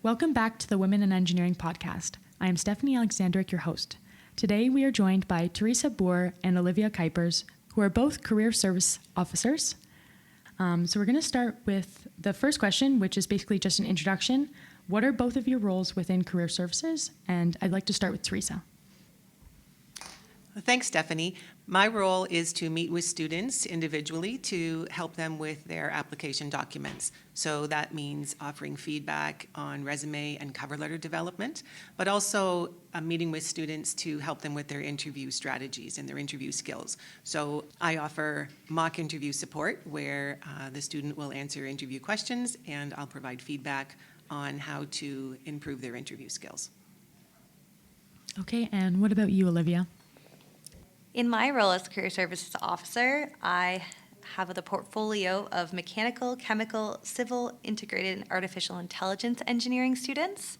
Welcome back to the Women in Engineering podcast. I am Stephanie Alexandric, your host. Today we are joined by Teresa Boere and Olivia Kuijpers, who are both career service officers. So we're going to start with the first question, which is basically just an introduction. What are both of your roles within career services? And I'd like to start with Teresa. Thanks, Stephanie. My role is to meet with students individually to help them with their application documents. So that means offering feedback on resume and cover letter development, but also meeting with students to help them with their interview strategies and their interview skills. So I offer mock interview support where the student will answer interview questions and I'll provide feedback on how to improve their interview skills. Okay, and what about you, Olivia? In my role as Career Services Officer, I have the portfolio of mechanical, chemical, civil, integrated, and artificial intelligence engineering students.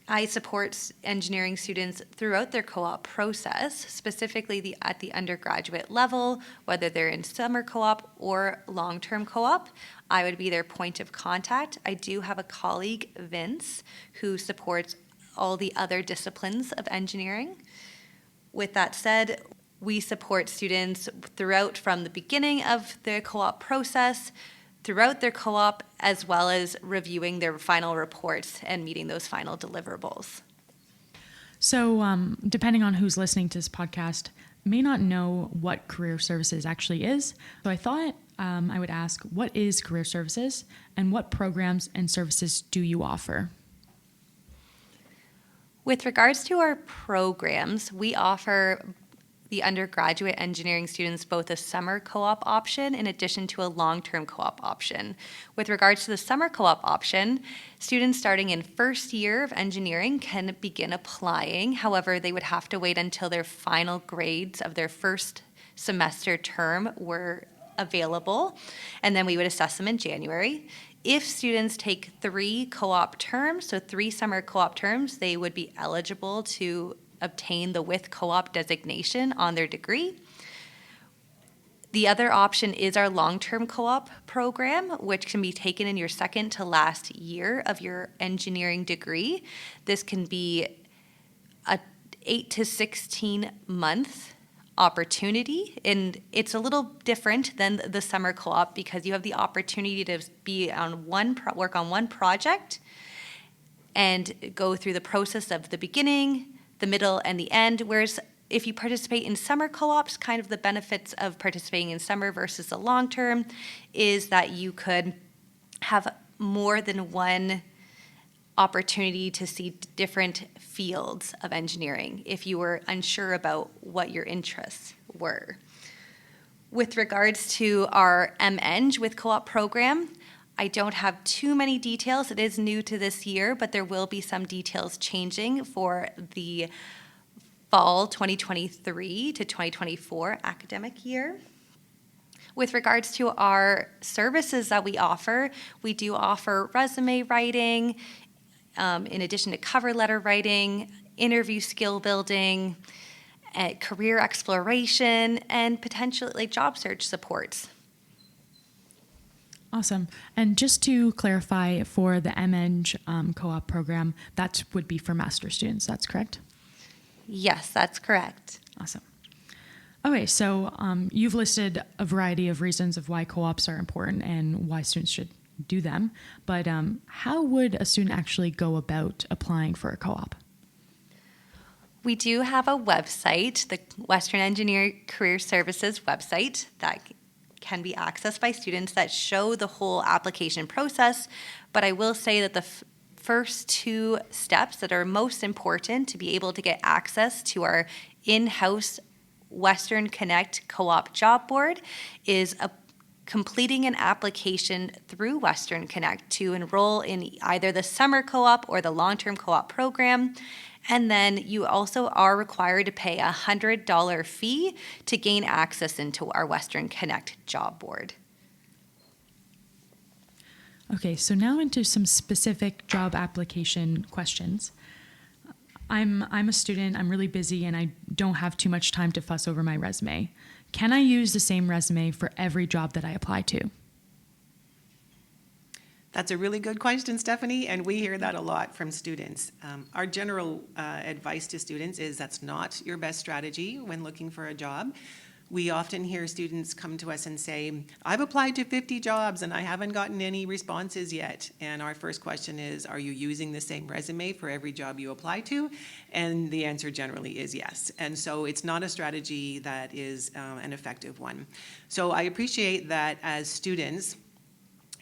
I support engineering students throughout their co-op process, specifically at the undergraduate level, whether they're in summer co-op or long-term co-op. I would be their point of contact. I do have a colleague, Vince, who supports all the other disciplines of engineering. With that said, we support students throughout from the beginning of their co-op process, throughout their co-op, as well as reviewing their final reports and meeting those final deliverables. So depending on who's listening to this podcast, may not know what career services actually is. So I thought I would ask, what is career services and what programs and services do you offer? With regards to our programs, we offer the undergraduate engineering students both a summer co-op option in addition to a long-term co-op option. With regards to the summer co-op option, students starting in first year of engineering can begin applying. However, they would have to wait until their final grades of their first semester term were available, and then we would assess them in January. If students take 3 co-op terms, so 3 summer co-op terms, they would be eligible to obtain the with co-op designation on their degree. The other option is our long-term co-op program, which can be taken in your second to last year of your engineering degree. This can be a 8 to 16 month opportunity, and it's a little different than the summer co-op because you have the opportunity to be on work on one project and go through the process of the beginning, the middle, and the end, whereas if you participate in summer co-ops, kind of the benefits of participating in summer versus the long term is that you could have more than one opportunity to see different fields of engineering if you were unsure about what your interests were. With regards to our MEng with co-op program, I don't have too many details. It is new to this year, but there will be some details changing for the fall 2023 to 2024 academic year. With regards to our services that we do offer resume writing, in addition to cover letter writing, interview skill building, career exploration, and potentially job search supports. Awesome. And just to clarify, for the MEng co-op program, that would be for master's students, that's correct? Yes, that's correct. Awesome. Okay, so you've listed a variety of reasons of why co-ops are important and why students should do them, but how would a student actually go about applying for a co-op? We do have a website, the Western Engineering Career Services website, that can be accessed by students that show the whole application process, but I will say that the first 2 steps that are most important to be able to get access to our in-house Western Connect Co-op job board is completing an application through Western Connect to enroll in either the summer co-op or the long-term co-op program. And then you also are required to pay a $100 fee to gain access into our Western Connect job board. Okay, so now into some specific job application questions. I'm a student, I'm really busy, and I don't have too much time to fuss over my resume. Can I use the same resume for every job that I apply to? That's a really good question, Stephanie, and we hear that a lot from students. Our general advice to students is that's not your best strategy when looking for a job. We often hear students come to us and say, I've applied to 50 jobs and I haven't gotten any responses yet. And our first question is, are you using the same resume for every job you apply to? And the answer generally is yes. And so it's not a strategy that is an effective one. So I appreciate that as students,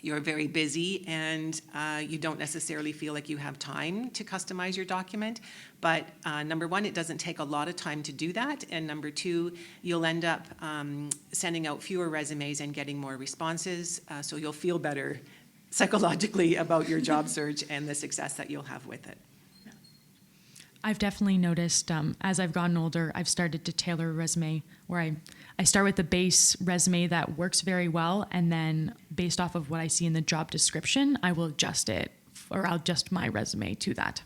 you're very busy and you don't necessarily feel like you have time to customize your document. But number one, it doesn't take a lot of time to do that. And number two, you'll end up sending out fewer resumes and getting more responses. So you'll feel better psychologically about your job search and the success that you'll have with it. I've definitely noticed as I've gotten older, I've started to tailor a resume where I start with the base resume that works very well, and then based off of what I see in the job description, I will adjust it, or I'll adjust my resume to that.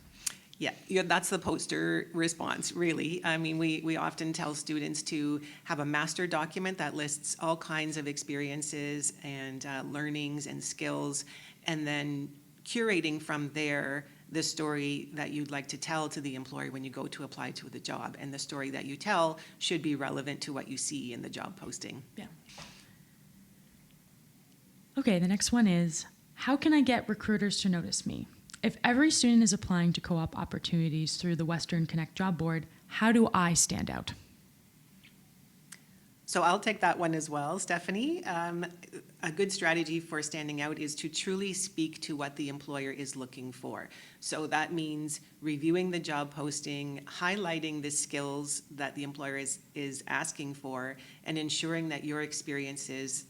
Yeah, that's the poster response, really. I mean, we often tell students to have a master document that lists all kinds of experiences and learnings and skills, and then curating from there the story that you'd like to tell to the employer when you go to apply to the job. And the story that you tell should be relevant to what you see in the job posting. Yeah. Okay, the next one is, how can I get recruiters to notice me? If every student is applying to co-op opportunities through the Western Connect job board, how do I stand out? So I'll take that one as well, Stephanie. A good strategy for standing out is to truly speak to what the employer is looking for. So that means reviewing the job posting, highlighting the skills that the employer is asking for, and ensuring that your experiences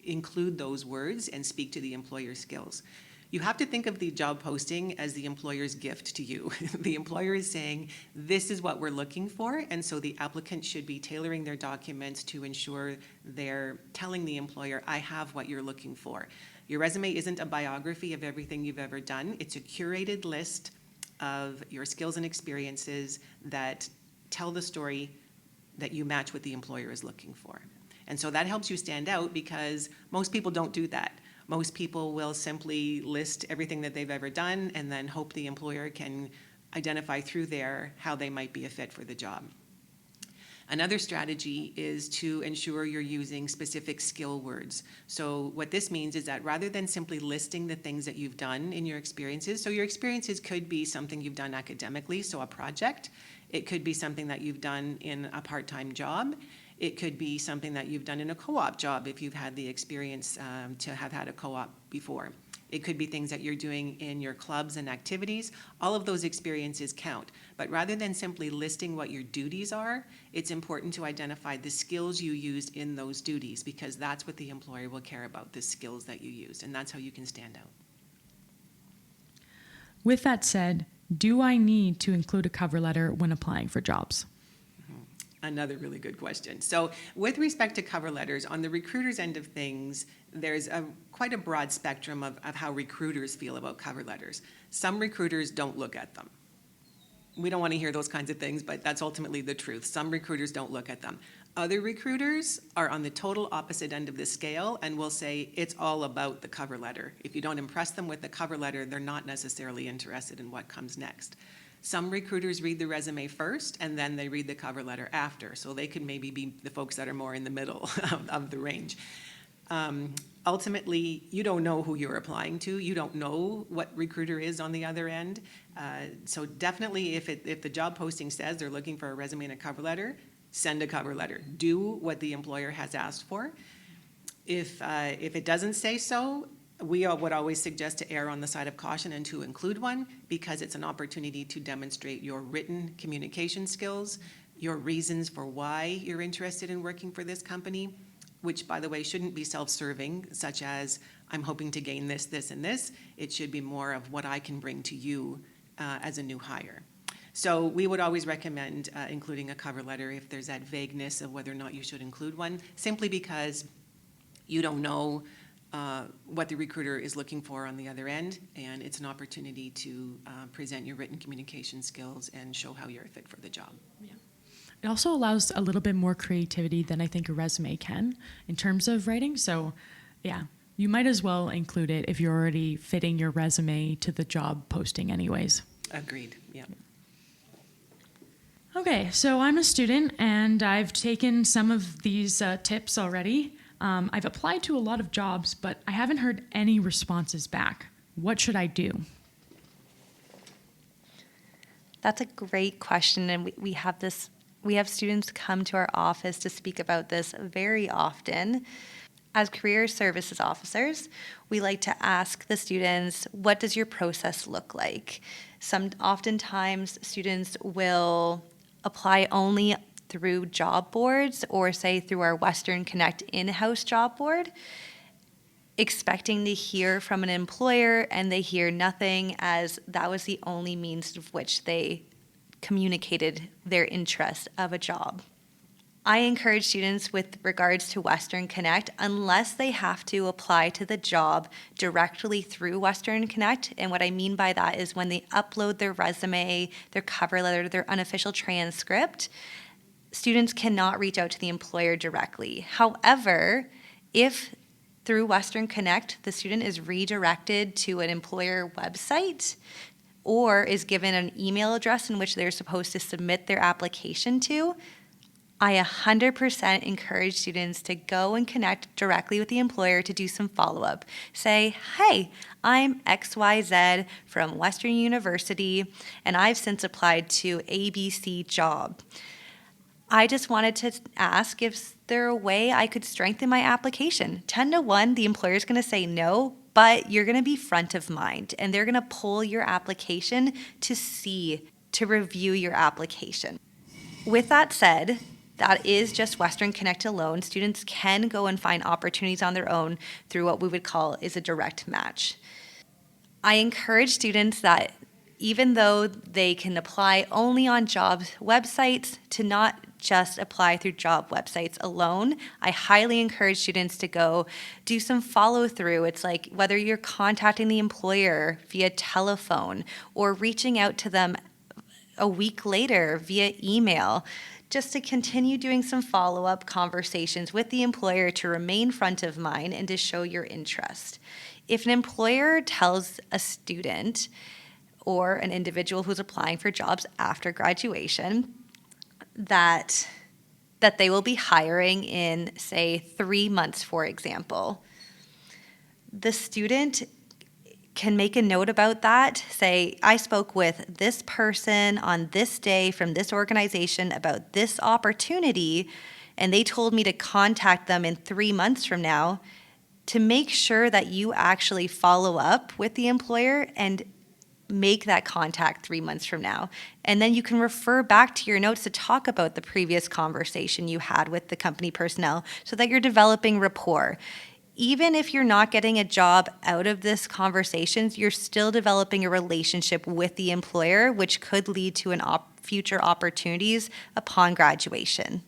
include those words and speak to the employer's skills. You have to think of the job posting as the employer's gift to you. The employer is saying, this is what we're looking for, and so the applicant should be tailoring their documents to ensure they're telling the employer, I have what you're looking for. Your resume isn't a biography of everything you've ever done. It's a curated list of your skills and experiences that tell the story that you match what the employer is looking for. And so that helps you stand out because most people don't do that. Most people will simply list everything that they've ever done and then hope the employer can identify through there how they might be a fit for the job. Another strategy is to ensure you're using specific skill words. So what this means is that rather than simply listing the things that you've done in your experiences, so your experiences could be something you've done academically, so a project. It could be something that you've done in a part-time job. It could be something that you've done in a co-op job if you've had the experience to have had a co-op before. It could be things that you're doing in your clubs and activities. All of those experiences count. But rather than simply listing what your duties are, it's important to identify the skills you used in those duties because that's what the employer will care about, the skills that you used, and that's how you can stand out. With that said, do I need to include a cover letter when applying for jobs? Another really good question. So with respect to cover letters, on the recruiter's end of things, there's quite a broad spectrum of how recruiters feel about cover letters. Some recruiters don't look at them. We don't want to hear those kinds of things, but that's ultimately the truth. Some recruiters don't look at them. Other recruiters are on the total opposite end of the scale and will say it's all about the cover letter. If you don't impress them with the cover letter, they're not necessarily interested in what comes next. Some recruiters read the resume first and then they read the cover letter after. So they could maybe be the folks that are more in the middle of the range. Ultimately, you don't know who you're applying to. You don't know what recruiter is on the other end. So definitely if the job posting says they're looking for a resume and a cover letter, send a cover letter. Do what the employer has asked for. If it doesn't say so, we would always suggest to err on the side of caution and to include one because it's an opportunity to demonstrate your written communication skills, your reasons for why you're interested in working for this company, which, by the way, shouldn't be self-serving, such as, I'm hoping to gain this, this, and this. It should be more of what I can bring to you as a new hire. So we would always recommend including a cover letter if there's that vagueness of whether or not you should include one, simply because you don't know what the recruiter is looking for on the other end, and it's an opportunity to present your written communication skills and show how you're a fit for the job. Yeah. It also allows a little bit more creativity than I think a resume can in terms of writing. So, yeah, You might as well include it if you're already fitting your resume to the job posting anyways. Agreed, yeah. Okay, so I'm a student and I've taken some of these tips already. I've applied to a lot of jobs, but I haven't heard any responses back. What should I do? That's a great question, and we have students come to our office to speak about this very often. As career services officers, we like to ask the students, what does your process look like? Oftentimes, students will apply only through job boards or say through our Western Connect in-house job board, expecting to hear from an employer, and they hear nothing, as that was the only means of which they communicated their interest of a job. I encourage students with regards to Western Connect, unless they have to apply to the job directly through Western Connect, and what I mean by that is when they upload their resume, their cover letter, their unofficial transcript, students cannot reach out to the employer directly. However, if through Western Connect, the student is redirected to an employer website or is given an email address in which they're supposed to submit their application to, I 100% encourage students to go and connect directly with the employer to do some follow-up. Say, hey, I'm XYZ from Western University, and I've since applied to ABC job. I just wanted to ask if there a way I could strengthen my application. 10 to 1, the employer's going to say no, but you're going to be front of mind, and they're going to pull your application to review your application. With that said, that is just Western Connect alone. Students can go and find opportunities on their own through what we would call is a direct match. I encourage students that even though they can apply only on job websites, to not just apply through job websites alone. I highly encourage students to go do some follow through. It's like whether you're contacting the employer via telephone or reaching out to them a week later via email, just to continue doing some follow-up conversations with the employer to remain front of mind and to show your interest. If an employer tells a student or an individual who's applying for jobs after graduation that they will be hiring in, say, 3 months, for example, the student can make a note about that. Say, I spoke with this person on this day from this organization about this opportunity, and they told me to contact them in 3 months from now, to make sure that you actually follow up with the employer and make that contact 3 months from now. And then you can refer back to your notes to talk about the previous conversation you had with the company personnel so that you're developing rapport. Even if you're not getting a job out of this conversations, you're still developing a relationship with the employer, which could lead to future opportunities upon graduation.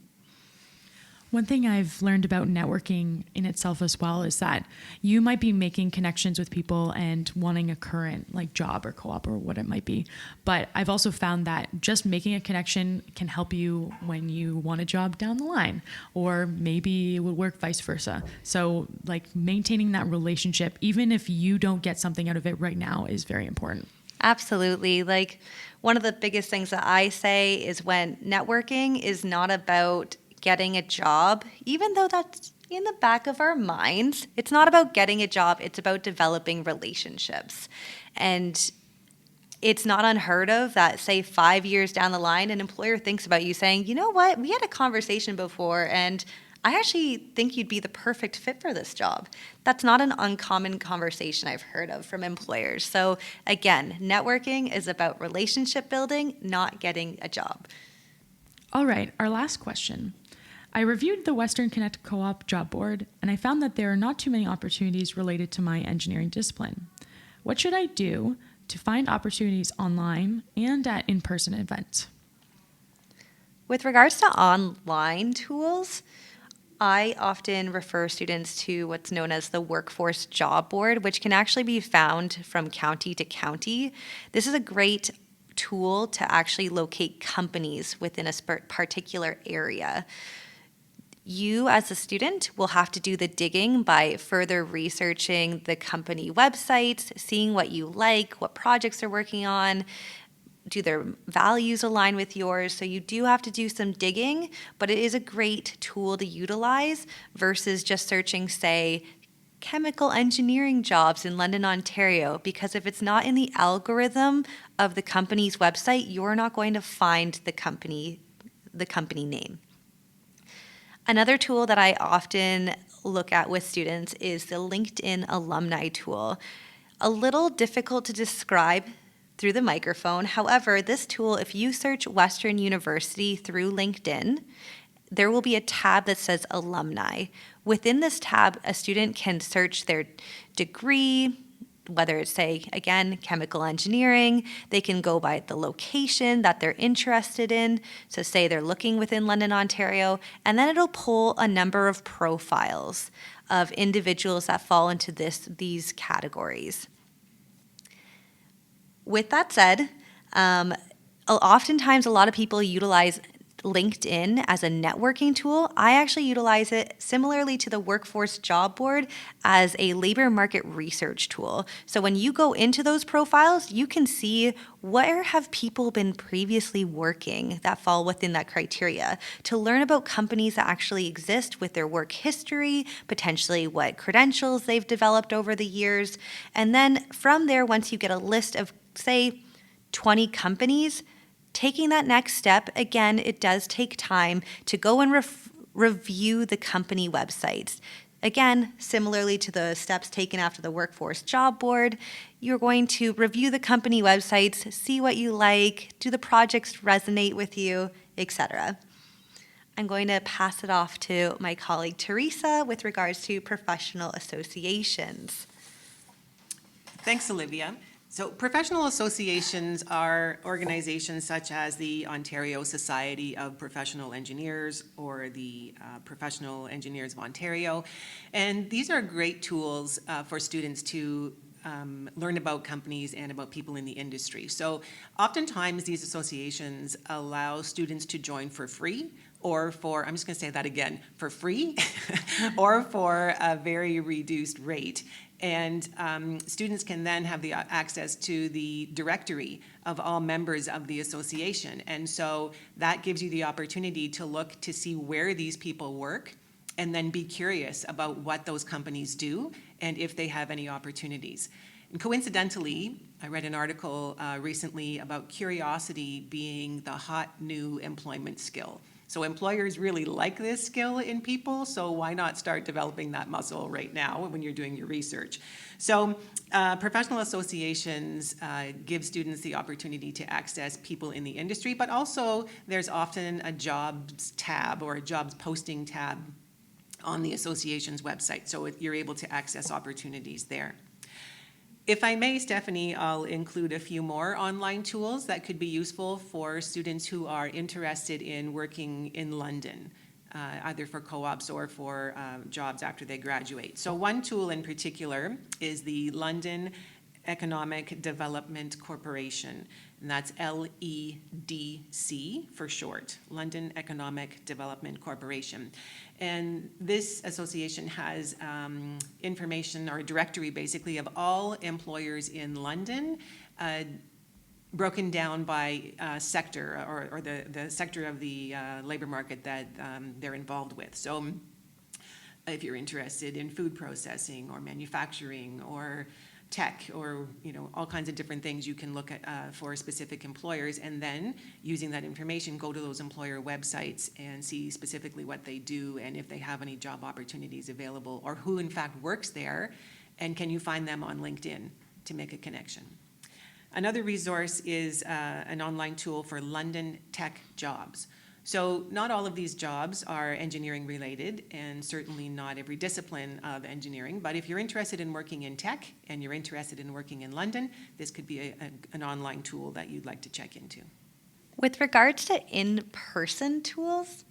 One thing I've learned about networking in itself as well is that you might be making connections with people and wanting a current like job or co-op or what it might be. But I've also found that just making a connection can help you when you want a job down the line, or maybe it would work vice versa. So like maintaining that relationship, even if you don't get something out of it right now, is very important. Absolutely. Like one of the biggest things that I say is when networking is not about getting a job, even though that's in the back of our minds, it's not about getting a job, it's about developing relationships. And it's not unheard of that, say, 5 years down the line, an employer thinks about you saying, you know what, we had a conversation before and I actually think you'd be the perfect fit for this job. That's not an uncommon conversation I've heard of from employers. So again, networking is about relationship building, not getting a job. All right, our last question. I reviewed the Western Connect Co-op job board, and I found that there are not too many opportunities related to my engineering discipline. What should I do to find opportunities online and at in-person events? With regards to online tools, I often refer students to what's known as the Workforce Job Board, which can actually be found from county to county. This is a great tool to actually locate companies within a particular area. You, as a student, will have to do the digging by further researching the company websites, seeing what you like, what projects they're working on, do their values align with yours? So you do have to do some digging, but it is a great tool to utilize versus just searching, say, chemical engineering jobs in London, Ontario, because if it's not in the algorithm of the company's website, you're not going to find the company name. Another tool that I often look at with students is the LinkedIn alumni tool. A little difficult to describe through the microphone. However, this tool, if you search Western University through LinkedIn, there will be a tab that says alumni. Within this tab, a student can search their degree, whether it's, say, again, chemical engineering. They can go by the location that they're interested in. So say they're looking within London, Ontario, and then it'll pull a number of profiles of individuals that fall into these categories. With that said, oftentimes a lot of people utilize LinkedIn as a networking tool. I actually utilize it similarly to the Workforce Job Board as a labor market research tool. So when you go into those profiles, you can see where have people been previously working that fall within that criteria to learn about companies that actually exist with their work history, potentially what credentials they've developed over the years. And then from there, once you get a list of, say, 20 companies, taking that next step, again, it does take time to go and review the company websites. Again, similarly to the steps taken after the Workforce Job Board, you're going to review the company websites, see what you like, do the projects resonate with you, etc. I'm going to pass it off to my colleague Teresa with regards to professional associations. Thanks, Olivia. So professional associations are organizations such as the Ontario Society of Professional Engineers or the Professional Engineers of Ontario. And these are great tools for students to learn about companies and about people in the industry. So oftentimes these associations allow students to join for free or for, I'm just going to say that again, for free or for a very reduced rate. And students can then have the access to the directory of all members of the association. And so that gives you the opportunity to look to see where these people work and then be curious about what those companies do and if they have any opportunities. And coincidentally, I read an article recently about curiosity being the hot new employment skill. So employers really like this skill in people, so why not start developing that muscle right now when you're doing your research? So professional associations give students the opportunity to access people in the industry, but also there's often a jobs tab or a jobs posting tab on the association's website, so you're able to access opportunities there. If I may, Stephanie, I'll include a few more online tools that could be useful for students who are interested in working in London, either for co-ops or for jobs after they graduate. So one tool in particular is the London Economic Development Corporation, and that's LEDC for short, London Economic Development Corporation. And this association has information or a directory basically of all employers in London broken down by sector or the sector of the labor market that they're involved with. So if you're interested in food processing or manufacturing or tech or all kinds of different things, you can look at for specific employers, and then using that information go to those employer websites and see specifically what they do and if they have any job opportunities available or who in fact works there, and can you find them on LinkedIn to make a connection. Another resource is an online tool for London Tech Jobs. So not all of these jobs are engineering related, and certainly not every discipline of engineering, but if you're interested in working in tech and you're interested in working in London, this could be an online tool that you'd like to check into. With regards to in-person tools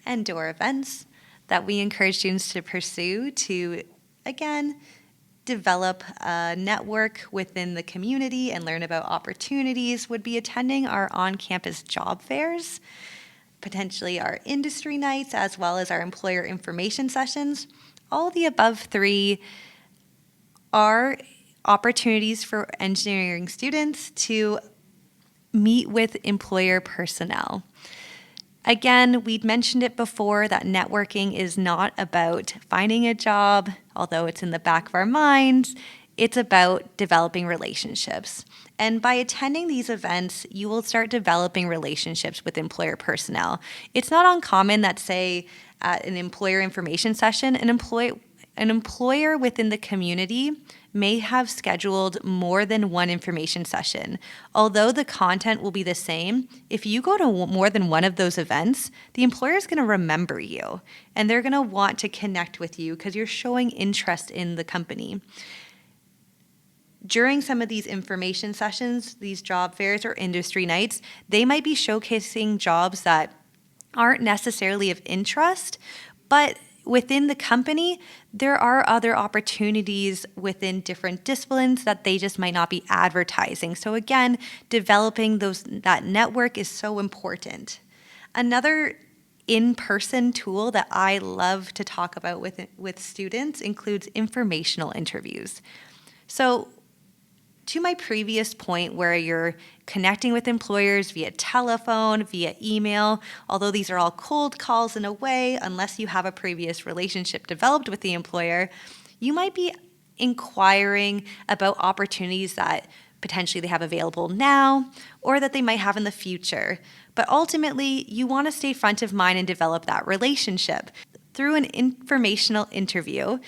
and or events that we encourage students to pursue to, again, develop a network within the community and learn about opportunities would be attending our on-campus job fairs. potentially our industry nights, as well as our employer information sessions. All the above three are opportunities for engineering students to meet with employer personnel. Again, we'd mentioned it before that networking is not about finding a job, although it's in the back of our minds. It's about developing relationships. And by attending these events, you will start developing relationships with employer personnel. It's not uncommon that, say, at an employer information session, an employer within the community may have scheduled more than one information session. Although the content will be the same, if you go to more than one of those events, the employer is going to remember you and they're going to want to connect with you because you're showing interest in the company. During some of these information sessions, these job fairs or industry nights, they might be showcasing jobs that aren't necessarily of interest, but within the company, there are other opportunities within different disciplines that they just might not be advertising. So again, developing that network is so important. Another in-person tool that I love to talk about with students includes informational interviews. So to my previous point where you're connecting with employers via telephone, via email, although these are all cold calls in a way, unless you have a previous relationship developed with the employer, you might be inquiring about opportunities that potentially they have available now or that they might have in the future. But ultimately, you want to stay front of mind and develop that relationship. Through an informational interview,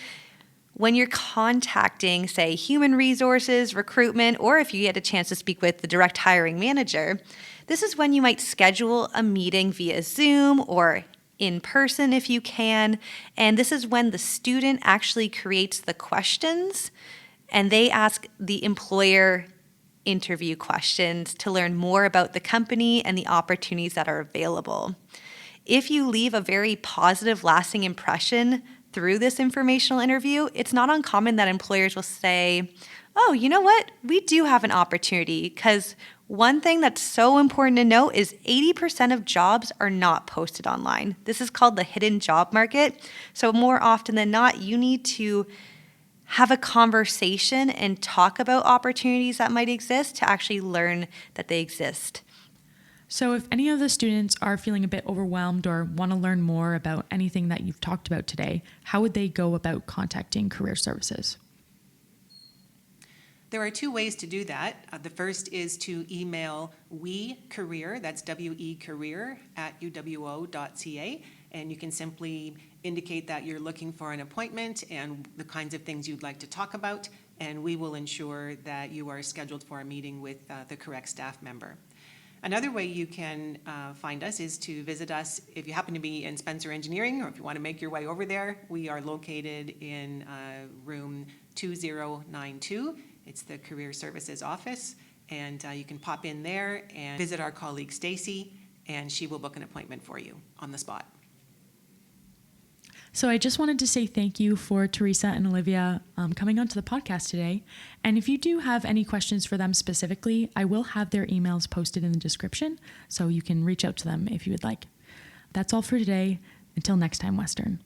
when you're contacting, say, human resources, recruitment, or if you get a chance to speak with the direct hiring manager, this is when you might schedule a meeting via Zoom or in person if you can. And this is when the student actually creates the questions and they ask the employer interview questions to learn more about the company and the opportunities that are available. If you leave a very positive, lasting impression through this informational interview, it's not uncommon that employers will say, oh, you know what? We do have an opportunity, because one thing that's so important to note is 80% of jobs are not posted online. This is called the hidden job market. So more often than not, you need to have a conversation and talk about opportunities that might exist to actually learn that they exist. So if any of the students are feeling a bit overwhelmed or want to learn more about anything that you've talked about today, how would they go about contacting Career Services? There are two ways to do that. The first is to email wecareer, that's WE-career, @uwo.ca, and you can simply indicate that you're looking for an appointment and the kinds of things you'd like to talk about, and we will ensure that you are scheduled for a meeting with the correct staff member. Another way you can find us is to visit us if you happen to be in Spencer Engineering, or if you want to make your way over there. We are located in room 2092. It's the Career Services office, and you can pop in there and visit our colleague Stacy, and she will book an appointment for you on the spot. So I just wanted to say thank you for Teresa and Olivia coming onto the podcast today. And if you do have any questions for them specifically, I will have their emails posted in the description, so you can reach out to them if you would like. That's all for today. Until next time, Western.